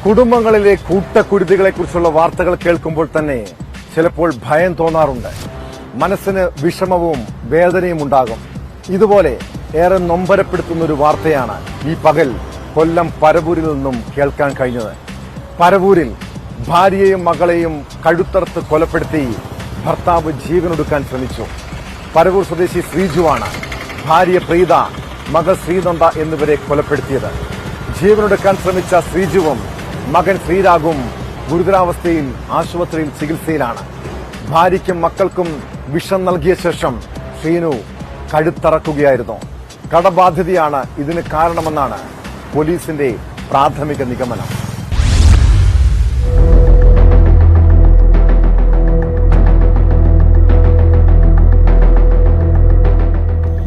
കുടുംബങ്ങളിലെ കൂട്ടക്കുരുതികളെക്കുറിച്ചുള്ള വാർത്തകൾ കേൾക്കുമ്പോൾ തന്നെ ചിലപ്പോൾ ഭയം തോന്നാറുണ്ട്. മനസ്സിന് വിഷമവും വേദനയും ഉണ്ടാകും. ഇതുപോലെ ഏറെ നൊമ്പരപ്പെടുത്തുന്ന ഒരു വാർത്തയാണ് ഈ പകൽ കൊല്ലം പരവൂരിൽ നിന്നും കേൾക്കാൻ കഴിഞ്ഞത്. പരവൂരിൽ ഭാര്യയെയും മകളെയും കഴുത്തറുത്ത് കൊലപ്പെടുത്തി ഭർത്താവ് ജീവനൊടുക്കാൻ ശ്രമിച്ചു. പരവൂർ സ്വദേശി ശ്രീജുവാണ് ഭാര്യ പ്രീത, മകൾ ശ്രീനന്ദ എന്നിവരെ കൊലപ്പെടുത്തിയത്. ജീവനൊടുക്കാൻ ശ്രമിച്ച ശ്രീജുവും മകൻ ശ്രീരാഗും ഗുരുതരാവസ്ഥയിൽ ആശുപത്രിയിൽ ചികിത്സയിലാണ്. ഭാര്യയ്ക്കും മക്കൾക്കും വിഷം നൽകിയ ശേഷം ശ്രീനു കഴുത്തറക്കുകയായിരുന്നു. കടബാധ്യതയാണ് ഇതിന് കാരണമെന്നാണ് പോലീസിന്റെ പ്രാഥമിക നിഗമനം.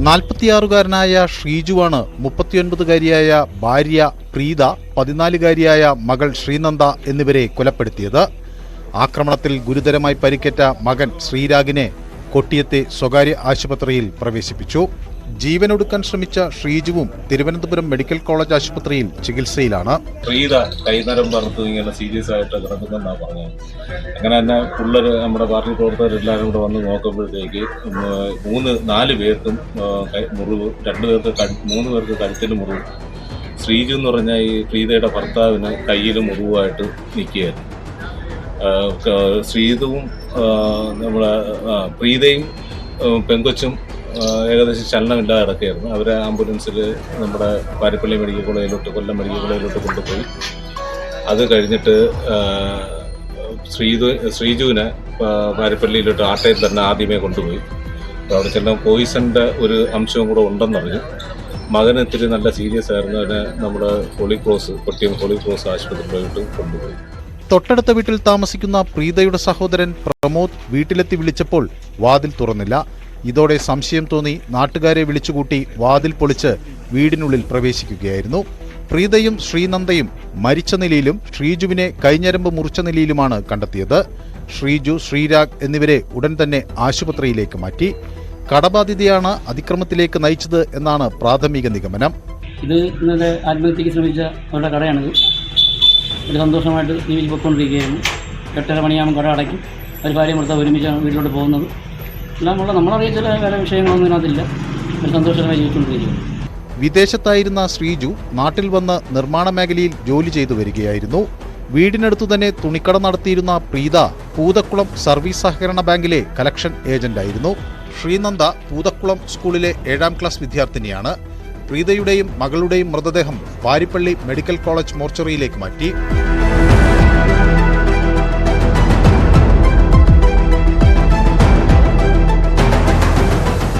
നാൽപ്പത്തിയാറുകാരനായ ശ്രീജുവാണ് 39കാരിയായ ഭാര്യ പ്രീത, 14കാരിയായ മകൾ ശ്രീനന്ദ എന്നിവരെ കൊലപ്പെടുത്തിയത്. ആക്രമണത്തിൽ ഗുരുതരമായി പരിക്കേറ്റ മകൻ ശ്രീരാഗിനെ കൊട്ടിയത്തെ സ്വകാര്യ ആശുപത്രിയിൽ പ്രവേശിപ്പിച്ചു. ജീവനൊടുക്കാൻ ശ്രമിച്ച ശ്രീജുവും തിരുവനന്തപുരം മെഡിക്കൽ കോളേജ് ആശുപത്രിയിൽ ചികിത്സയിലാണ്. പ്രീത കൈനരം പറഞ്ഞു ഇങ്ങനെ സീരിയസ് ആയിട്ട് കിടക്കുന്നെന്നാണ് പറഞ്ഞത്. അങ്ങനെ തന്നെ പിള്ളേർ, നമ്മുടെ പാർട്ടി പ്രവർത്തകരെല്ലാവരും കൂടെ വന്ന് നോക്കുമ്പോഴത്തേക്ക് 4 പേർക്കും മുറിവ്, 3 പേർക്ക് കഴുത്തിന് മുറിവ്. ശ്രീജു എന്ന് പറഞ്ഞാൽ ഈ പ്രീതയുടെ ഭർത്താവിന് കയ്യിൽ മുറിവായിട്ട് നിൽക്കുകയായിരുന്നു. ശ്രീതുവും നമ്മുടെ പ്രീതയും പെങ്കൊച്ചും ഏകദേശം ചലനമില്ലാതെ കിടക്കുകയായിരുന്നു. അവരെ ആംബുലൻസിൽ നമ്മുടെ പാരിപ്പള്ളി മെഡിക്കൽ കോളേജിലോട്ട്, കൊല്ലം മെഡിക്കൽ കോളേജിലോട്ട് കൊണ്ടുപോയി. അത് കഴിഞ്ഞിട്ട് ശ്രീജുവിനെ പാരിപ്പള്ളിയിലോട്ട് ആട്ടയിൽ തന്നെ ആദ്യമേ കൊണ്ടുപോയി. അവിടെ ചെല്ലാം പോയിസന്റെ ഒരു അംശവും കൂടെ ഉണ്ടെന്നറിഞ്ഞു. മകന് ഇത്തിരി നല്ല സീരിയസ് ആയിരുന്നു. അതിനെ നമ്മുടെ കൊട്ടിയം ഹോളി ക്രോസ് ആശുപത്രിയിലോട്ട് കൊണ്ടുപോയി. തൊട്ടടുത്ത വീട്ടിൽ താമസിക്കുന്ന പ്രീതയുടെ സഹോദരൻ പ്രമോദ് വീട്ടിലെത്തി വിളിച്ചപ്പോൾ വാതിൽ തുറന്നില്ല. ഇതോടെ സംശയം തോന്നി നാട്ടുകാരെ വിളിച്ചുകൂട്ടി വാതിൽ പൊളിച്ച് വീടിനുള്ളിൽ പ്രവേശിക്കുകയായിരുന്നു. പ്രീതയും ശ്രീനന്ദയും മരിച്ച നിലയിലും ശ്രീജുവിനെ കൈഞ്ഞരമ്പ് മുറിച്ച നിലയിലുമാണ് കണ്ടെത്തിയത്. ശ്രീജു, ശ്രീരാഗ് എന്നിവരെ ഉടൻ തന്നെ ആശുപത്രിയിലേക്ക് മാറ്റി. കടബാധ്യതയാണ് അതിക്രമത്തിലേക്ക് നയിച്ചത് എന്നാണ് പ്രാഥമിക നിഗമനം. ഇത് ഇന്നലെ ആത്മഹത്യക്ക് ശ്രമിച്ച അവരുടെ കടയാണിത്. ഒരു സന്തോഷമായിട്ട് ജീവിച്ച് പൊയ്ക്കൊണ്ടിരിക്കുകയായിരുന്നു. 8:30 മണിയാകുമ്പോൾ കട അടയ്ക്കും. ഒരു ഭാര്യ ഭർത്താവ് ഒരുമിച്ചാണ് വീട്ടിലോട്ട് പോകുന്നത്. എല്ലാമുള്ള നമ്മളറിയ വേറെ വിഷയങ്ങളൊന്നും ഇതിനകത്തില്ല. ഒരു സന്തോഷമായി ജീവിച്ചുകൊണ്ടിരിക്കുകയാണ്. വിദേശത്തായിരുന്ന ശ്രീജു നാട്ടിൽ വന്ന് നിർമ്മാണ മേഖലയിൽ ജോലി ചെയ്തു വരികയായിരുന്നു. വീടിനടുത്തു തന്നെ തുണിക്കട നടത്തിയിരുന്ന പ്രീത പൂതക്കുളം സർവീസ് സഹകരണ ബാങ്കിലെ കലക്ഷൻ ഏജന്റായിരുന്നു. ശ്രീനന്ദ പൂതക്കുളം സ്കൂളിലെ 7ാം ക്ലാസ് വിദ്യാർത്ഥിനിയാണ്. പ്രീതയുടെയും മകളുടെയും മൃതദേഹം പാരിപ്പള്ളി മെഡിക്കൽ കോളേജ് മോർച്ചറിയിലേക്ക് മാറ്റി.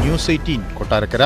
ന്യൂസ് 18 കൊട്ടാരക്കര.